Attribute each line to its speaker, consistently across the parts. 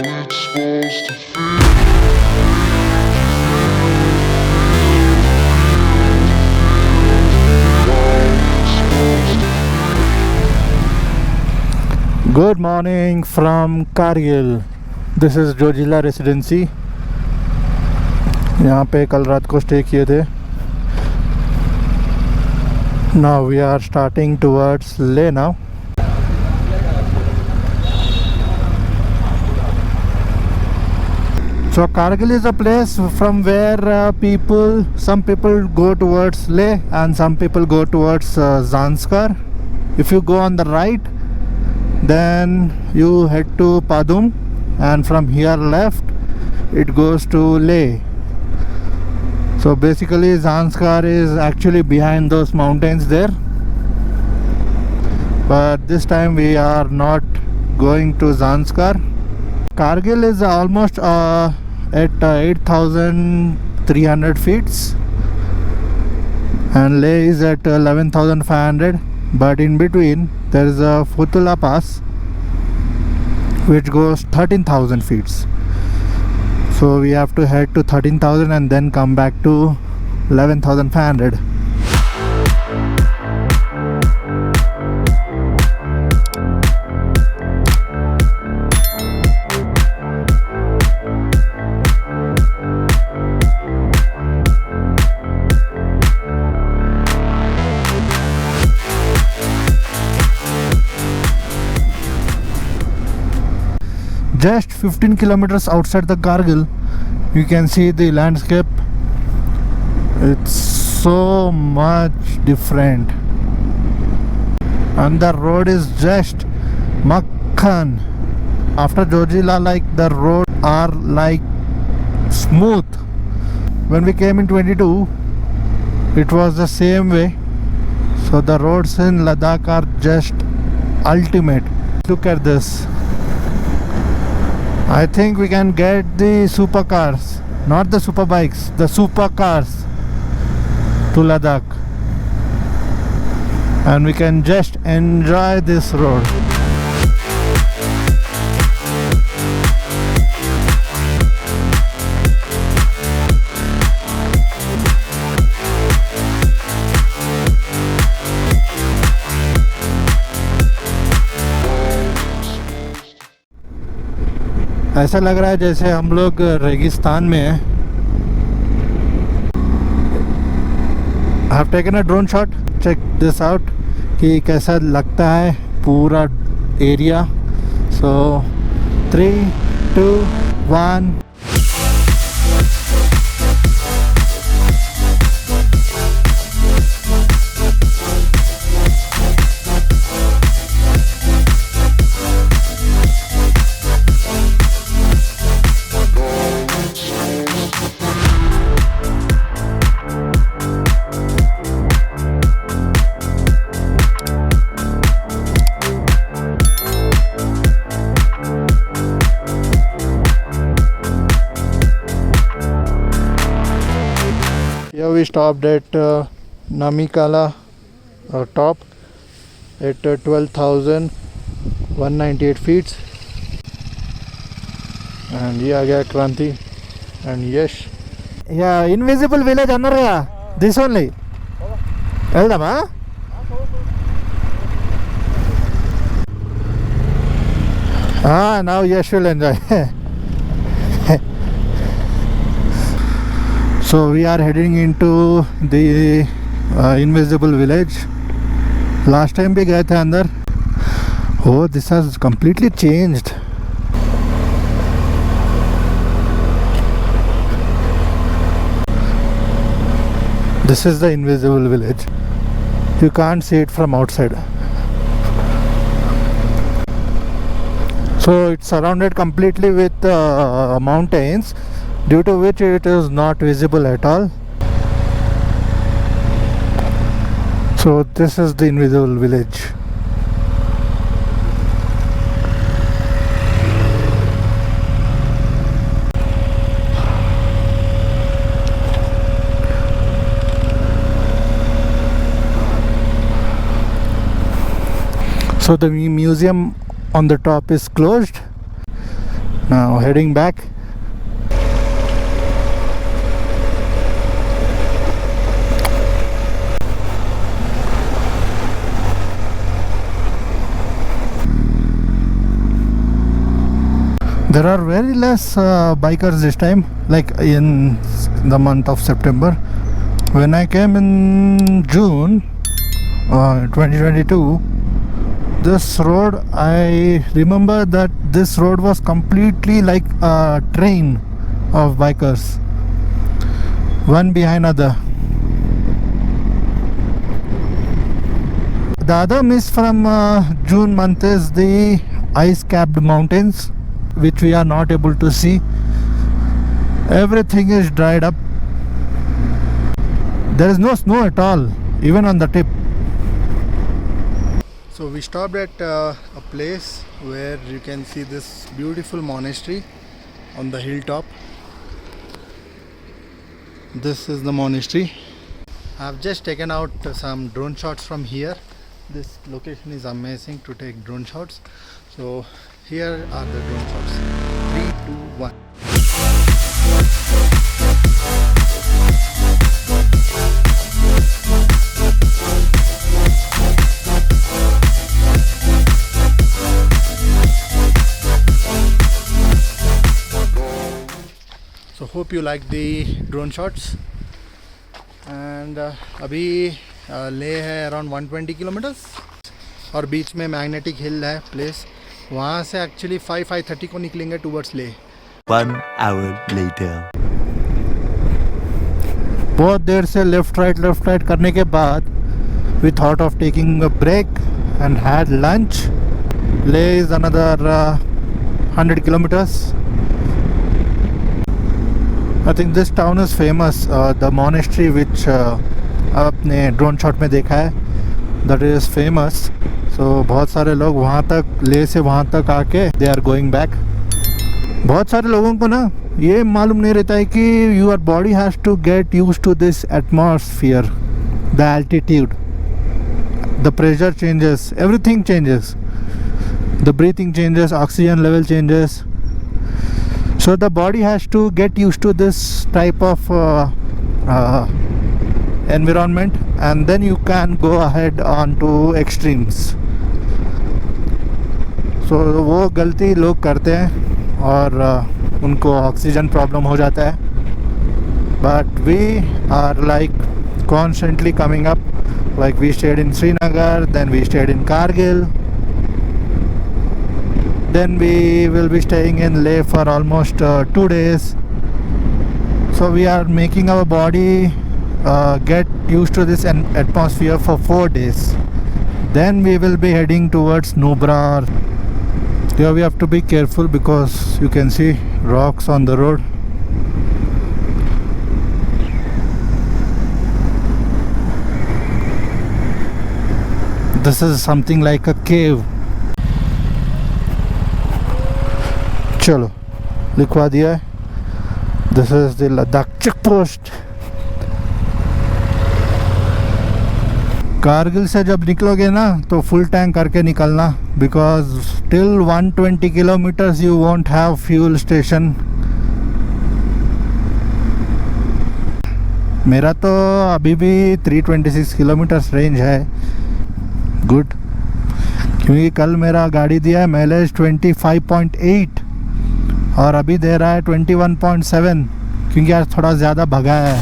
Speaker 1: it's supposed to feel.
Speaker 2: Good morning from Kargil. This is Zoji La residency. यहाँ पे कल रात को स्टे किए थे. Now we are starting towards Leh now. So Kargil is a place from where some people go towards Leh and some people go towards Zanskar. If you go on the right, then you head to Padum, and from here left it goes to Leh. So basically Zanskar is actually behind those mountains there, but this time we are not going to Zanskar. Kargil is almost at 8,300 feet and Leh is at 11,500, but in between there is a Futula Pass which goes 13,000 feet. So we have to head to 13,000 and then come back to 11,500. Just 15 kilometers outside the Kargil, you can see the landscape. It's so much different, and the road is just makhan. After Jojila, like the road are like smooth. When we came in 22, it was the same way. So the roads in Ladakh are just ultimate. Look at this. I think we can get the supercars, not the super bikes, the supercars to Ladakh, and we can just enjoy this road. ऐसा लग रहा है जैसे हम लोग रेगिस्तान में हैं. I have taken a drone shot. Check this out कि कैसा लगता है पूरा area. So 3, 2, 1. Here we stopped at Namikala top at 12,198 feet, and ये आ गया क्रांति and Yash. Yeah, invisible village another. This only. Eldama. Now Yash will enjoy. So we are heading into the invisible village. Last time we गए थे अंदर. Oh, this has completely changed. This is the invisible village. You can't see it from outside. So it's surrounded completely with mountains, due to which it is not visible at all. So this is the invisible village. So the museum on the top is closed. Now heading back. There are very less bikers this time, like in the month of September. When I came in June 2022, this road, I remember that this road was completely like a train of bikers, one behind other. The other miss from June month is the ice-capped mountains, which we are not able to see. Everything is dried up. There is no snow at all, even on the tip. So we stopped at a place where you can see this beautiful monastery on the hilltop. This is the monastery. I have just taken out some drone shots from here. This location is amazing to take drone shots. So here are the drone shots. 3, 2, 1. So hope you like the drone shots. And अभी ले है around 120 kilometers और बीच में magnetic hill है place. वहाँ से actually 5:30 को निकलेंगे टूवर्ड्स ले.
Speaker 3: 1 hour later.
Speaker 2: बहुत देर से लेफ्ट राइट करने के बाद we thought of taking a break and had lunch. Leh is another 100 kilometers. I think this town is famous. The monastery which आपने ड्रोन शॉट में देखा है, that is famous. So बहुत सारे लोग वहाँ तक, ले से वहाँ तक आके they are going back. बहुत सारे लोगों को ना ये मालूम नहीं रहता है कि your body has to get used to this atmosphere, the altitude, the pressure changes, everything changes, the breathing changes, oxygen level changes. So the body has to get used to this type of environment, and then you can go ahead on to extremes. So वो गलती लोग करते हैं और उनको oxygen problem हो जाता है. But we are like constantly coming up. Like we stayed in Srinagar, then we stayed in Kargil, then we will be staying in Leh for almost 2 days. So we are making our body get used to this atmosphere for 4 days. Then we will be heading towards Nubra. Here we have to be careful because you can see rocks on the road. This is something like a cave. चलो लिखवा दिया है. This is the Ladakh checkpost. Kargil से जब निकलोगे ना तो full tank करके निकलना, because till 120 kilometers you won't have fuel station. मेरा तो अभी भी 326 किलोमीटर्स रेंज है. गुड, क्योंकि कल मेरा गाड़ी दिया है माइलेज 25.8 और अभी दे रहा है 21.7, क्योंकि आज थोड़ा ज़्यादा भगा है.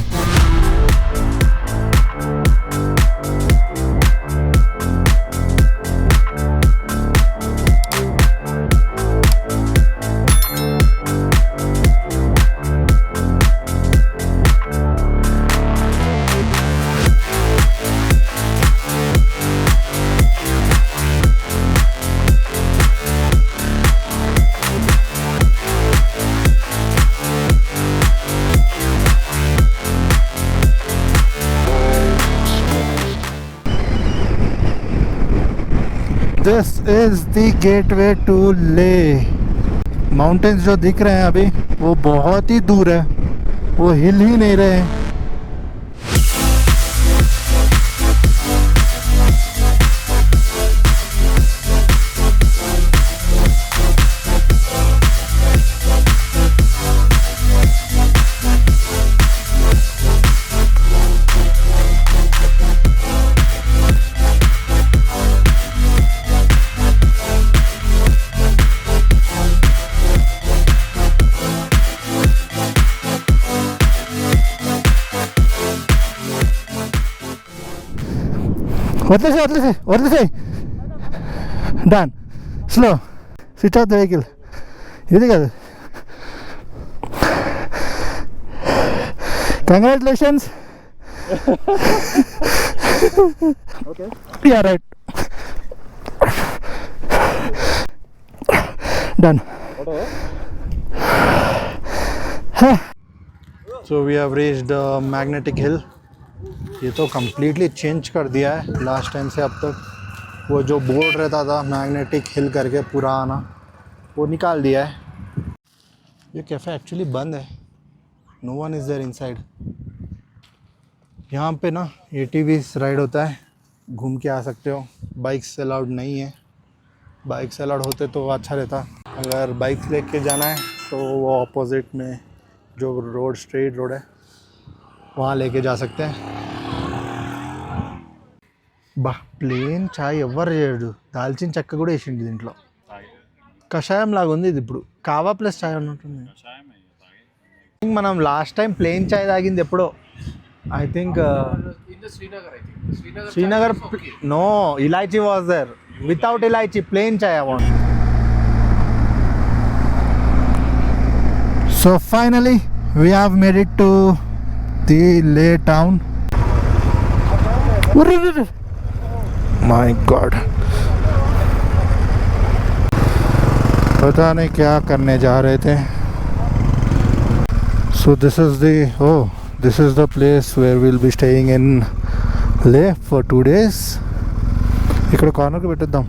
Speaker 2: This is the gateway to Leh. Mountains जो दिख रहे हैं अभी वो बहुत ही दूर है, वो हिल ही नहीं रहे हैं. వదిలేసే done slow switch off the vehicle ఇది కదా congratulations yeah right done So we have reached magnetic hill. ये तो कम्प्लीटली चेंज कर दिया है लास्ट टाइम से अब तक. वो जो बोर्ड रहता था मैग्नेटिक हिल करके पुराना वो निकाल दिया है. ये कैफ़े एक्चुअली बंद है. No one is there inside. यहाँ पे ना ATVs राइड होता है, घूम के आ सकते हो. बाइक्स अलाउड नहीं है. बाइक्स अलाउड होते तो अच्छा रहता. अगर बाइक्स लेके जाना है तो वो ऑपोजिट में जो रोड स्ट्रेट रोड है वहाँ लेके जा सकते हैं. బా ప్లేన్ చాయ్ ఎవ్వరు చేయడు. దాల్చిన చెక్క కూడా వేసిండు దీంట్లో. కషాయం లాగా ఉంది ఇది. ఇప్పుడు కావా ప్లస్ చాయ్ ఉంటుంది. మనం లాస్ట్ టైం ప్లేన్ చాయ్ తాగింది ఎప్పుడో. I think Srinagar. No, elaichi was there. Without elaichi plain chai I want. So finally we have made it to the Leh town. My God, पता नहीं क्या करने जा रहे थे. So this is the place where we'll be staying in Leh for 2 days. ఇక్కడ కార్నర్కి పెట్టేద్దాం.